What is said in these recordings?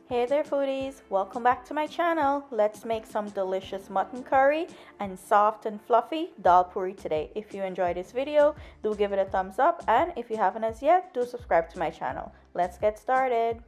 Hey there foodies, welcome back to my channel. Let's make some delicious mutton curry and soft and fluffy dal puri today. If you enjoyed this video, do give it a thumbs up, and if you haven't as yet, do subscribe to my channel. Let's get started.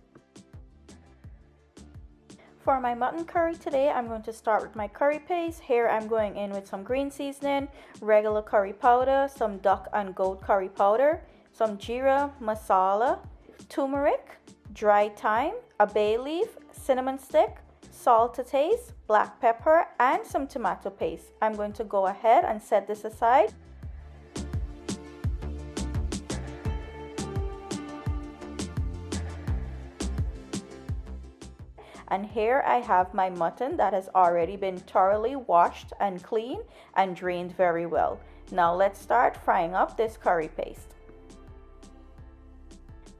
For my mutton curry today, I'm going to start with my curry paste. Here I'm going in with some green seasoning, regular curry powder, some duck and goat curry powder, some Greera masala, turmeric, dry thyme, a bay leaf, cinnamon stick, salt to taste, black pepper, and some tomato paste. I'm going to go ahead and set this aside. And here I have my mutton that has already been thoroughly washed and cleaned and drained very well. Now let's start frying up this curry paste.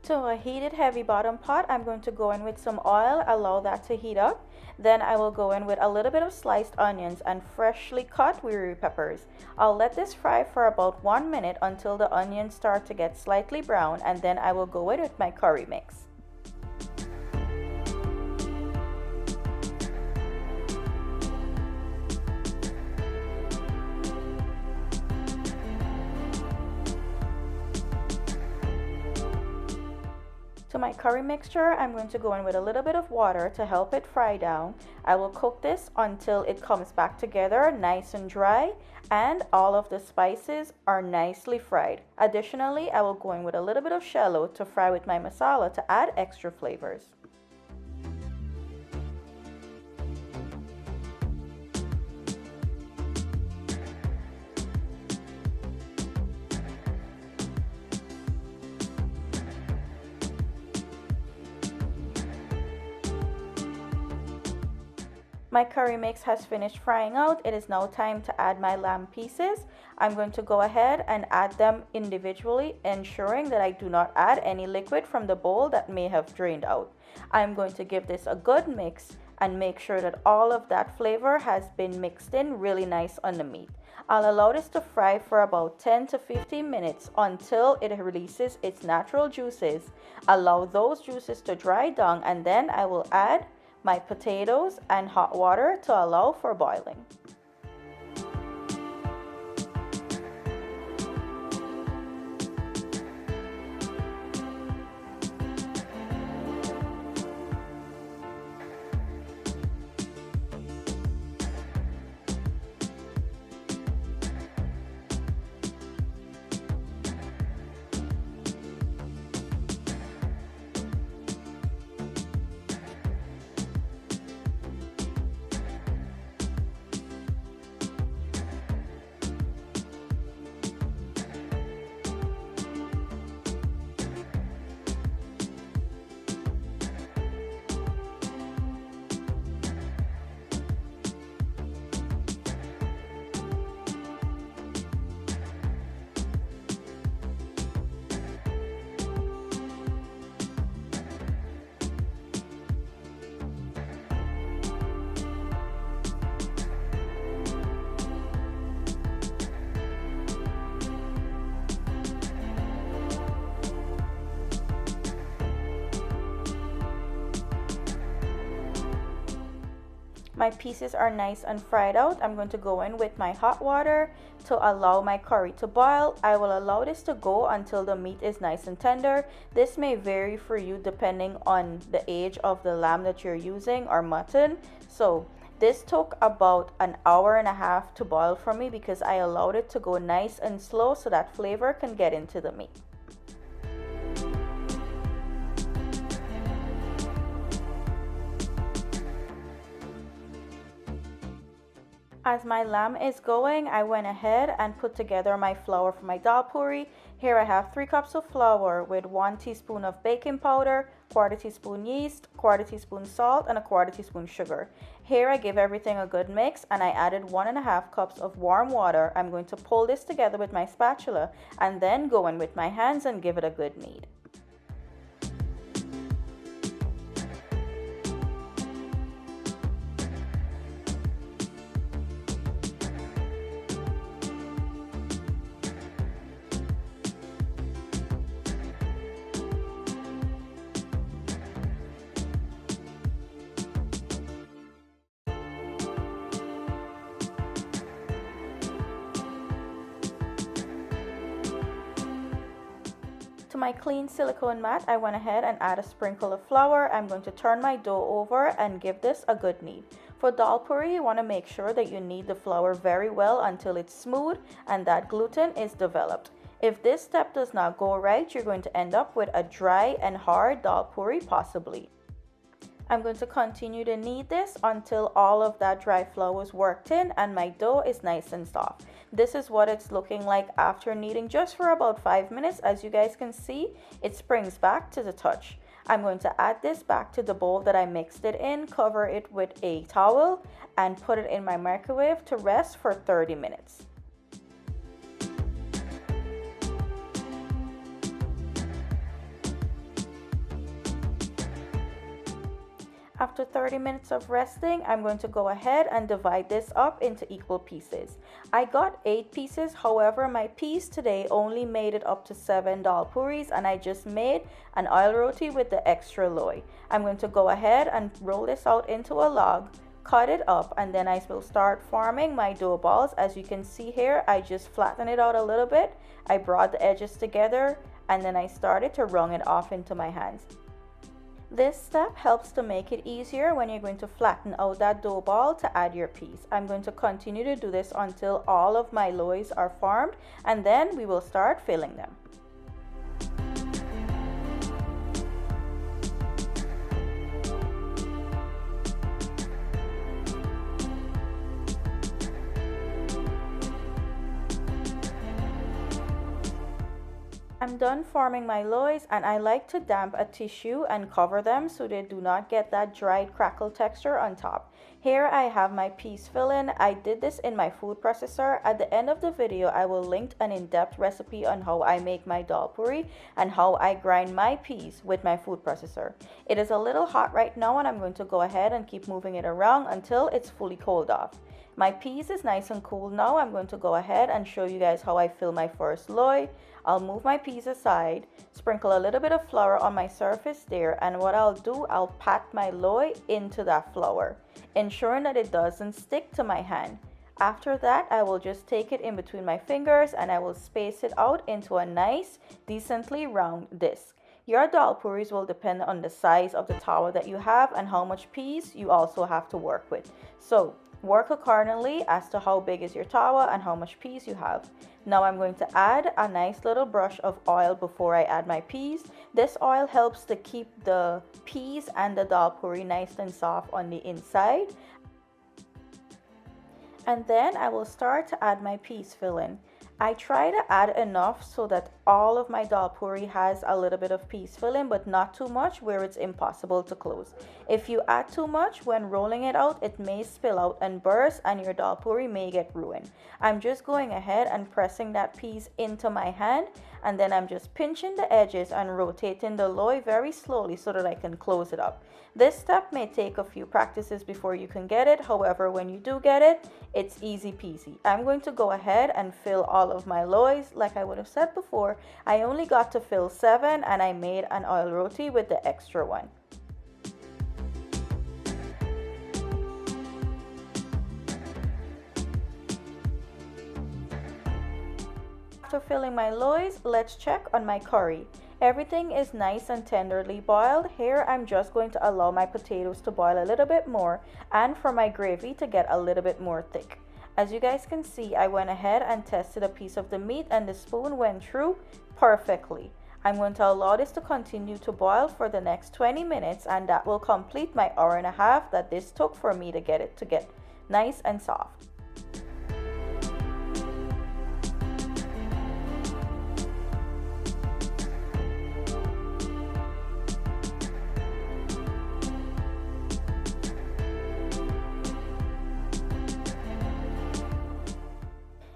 To a heated heavy bottom pot, I'm going to go in with some oil, allow that to heat up. Then I will go in with a little bit of sliced onions and freshly cut Weary peppers. I'll let this fry for about 1 minute until the onions start to get slightly brown, and then I will go in with my curry mix. To my curry mixture, I'm going to go in with a little bit of water to help it fry down. I will cook this until it comes back together nice and dry and all of the spices are nicely fried. Additionally, I will go in with a little bit of shallow to fry with my masala to add extra flavors. My curry mix has finished frying out. It is now time to add my lamb pieces. I'm going to go ahead and add them individually, ensuring that I do not add any liquid from the bowl that may have drained out. I'm going to give this a good mix and make sure that all of that flavor has been mixed in really nice on the meat. I'll allow this to fry for about 10 to 15 minutes until it releases its natural juices. Allow those juices to dry down, and then I will add my potatoes and hot water to allow for boiling. My pieces are nice and fried out. I'm going to go in with my hot water to allow my curry to boil. I will allow this to go until the meat is nice and tender. This may vary for you depending on the age of the lamb that you're using or mutton. So this took about an hour and a half to boil for me because I allowed it to go nice and slow so that flavor can get into the meat. As my lamb is going, I went ahead and put together my flour for my dal puri. Here I have 3 cups of flour with 1 teaspoon of baking powder, 1/4 teaspoon yeast, 1/4 teaspoon salt, and 1/4 teaspoon sugar. Here I give everything a good mix, and I added 1.5 cups of warm water. I'm going to pull this together with my spatula and then go in with my hands and give it a good knead. my clean silicone mat, I went ahead and add a sprinkle of flour. I'm going to turn my dough over and give this a good knead. For dal puri, you want to make sure that you knead the flour very well until it's smooth and that gluten is developed. If this step does not go right, you're going to end up with a dry and hard dal puri possibly. I'm going to continue to knead this until all of that dry flour is worked in and my dough is nice and soft. This is what it's looking like after kneading just for about 5 minutes. As you guys can see, it springs back to the touch. I'm going to add this back to the bowl that I mixed it in, cover it with a towel, and put it in my microwave to rest for 30 minutes. After 30 minutes of resting, I'm going to go ahead and divide this up into equal pieces. I got 8 pieces, however, my piece today only made it up to 7 dal puris and I just made an oil roti with the extra loy. I'm going to go ahead and roll this out into a log, cut it up, and then I will start forming my dough balls. As you can see here, I just flattened it out a little bit. I brought the edges together and then I started to wrung it off into my hands. This step helps to make it easier when you're going to flatten out that dough ball to add your piece. I'm going to continue to do this until all of my loaves are formed and then we will start filling them. I'm done forming my loaves and I like to damp a tissue and cover them so they do not get that dried crackle texture on top. Here I have my piece filling. I did this in my food processor. At the end of the video, I will link an in-depth recipe on how I make my dal puri and how I grind my peas with my food processor. It is a little hot right now and I'm going to go ahead and keep moving it around until it's fully cooled off. My peas is nice and cool now. I'm going to go ahead and show you guys how I fill my first loy. I'll move my peas aside, sprinkle a little bit of flour on my surface there, and what I'll do, I'll pat my loy into that flour, ensuring that it doesn't stick to my hand. After that, I will just take it in between my fingers and I will space it out into a nice, decently round disc. Your dal puris will depend on the size of the tower that you have and how much peas you also have to work with. So work accordingly as to how big is your tower and how much peas you have. Now I'm going to add a nice little brush of oil before I add my peas. This oil helps to keep the peas and the dal puri nice and soft on the inside. And then I will start to add my peas filling. I try to add enough so that all of my dal puri has a little bit of peas filling, but not too much where it's impossible to close. If you add too much, when rolling it out, it may spill out and burst and your dal puri may get ruined. I'm just going ahead and pressing that peas into my hand, and then I'm just pinching the edges and rotating the loy very slowly so that I can close it up. This step may take a few practices before you can get it. However, when you do get it, it's easy peasy. I'm going to go ahead and fill all of my loaves. Like I would have said before, I only got to fill 7 and I made an oil roti with the extra one. After filling my loaves, let's check on my curry. Everything is nice and tenderly boiled. Here I'm just going to allow my potatoes to boil a little bit more and for my gravy to get a little bit more thick. As you guys can see, I went ahead and tested a piece of the meat and the spoon went through perfectly. I'm going to allow this to continue to boil for the next 20 minutes and that will complete my hour and a half that this took for me to get it to get nice and soft.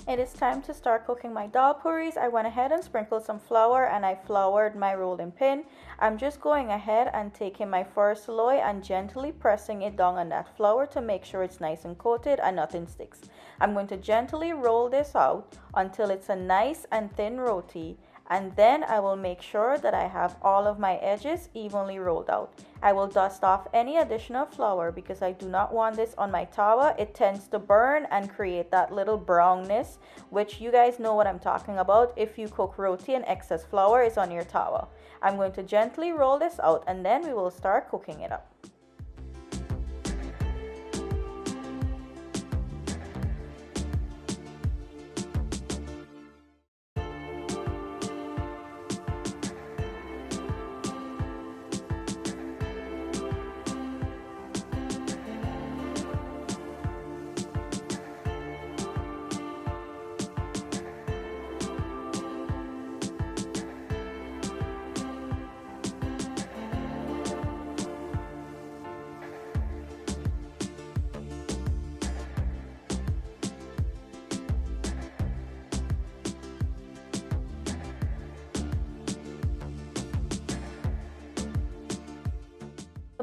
It is time to start cooking my dal puris. I went ahead and sprinkled some flour and I floured my rolling pin. I'm just going ahead and taking my first loy and gently pressing it down on that flour to make sure it's nice and coated and nothing sticks. I'm going to gently roll this out until it's a nice and thin roti, And then I will make sure that I have all of my edges evenly rolled out. I will dust off any additional flour because I do not want this on my tawa. It tends to burn and create that little brownness, which you guys know what I'm talking about if you cook roti and excess flour is on your tawa. I'm going to gently roll this out and then we will start cooking it up.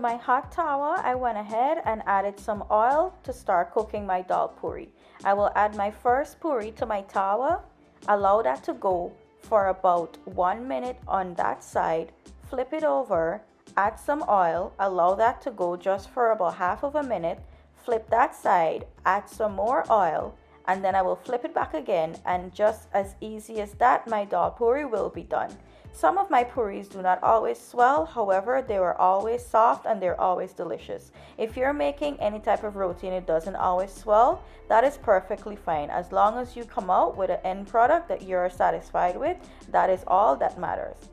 To my hot tawa, I went ahead and added some oil to start cooking my dal puri. I will add my first puri to my tawa, allow that to go for about 1 minute on that side, flip it over, add some oil, allow that to go just for about half of a minute, flip that side, add some more oil, and then I will flip it back again, and just as easy as that, my dal puri will be done. Some of my puris do not always swell, however, they are always soft and they're always delicious. If you're making any type of roti and it doesn't always swell, that is perfectly fine. As long as you come out with an end product that you're satisfied with, that is all that matters.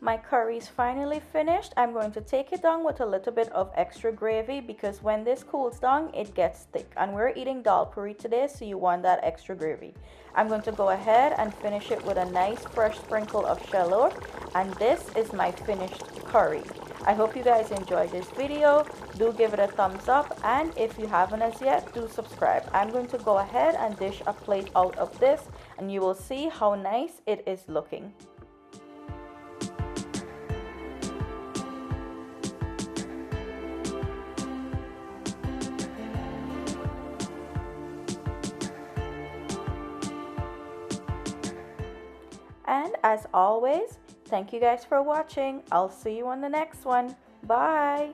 My curry is finally finished. I'm going to take it down with a little bit of extra gravy because when this cools down, it gets thick. And we're eating dal puri today, so you want that extra gravy. I'm going to go ahead and finish it with a nice fresh sprinkle of shallot. And this is my finished curry. I hope you guys enjoyed this video. Do give it a thumbs up. And if you haven't as yet, do subscribe. I'm going to go ahead and dish a plate out of this. And you will see how nice it is looking. And as always, thank you guys for watching. I'll see you on the next one. Bye.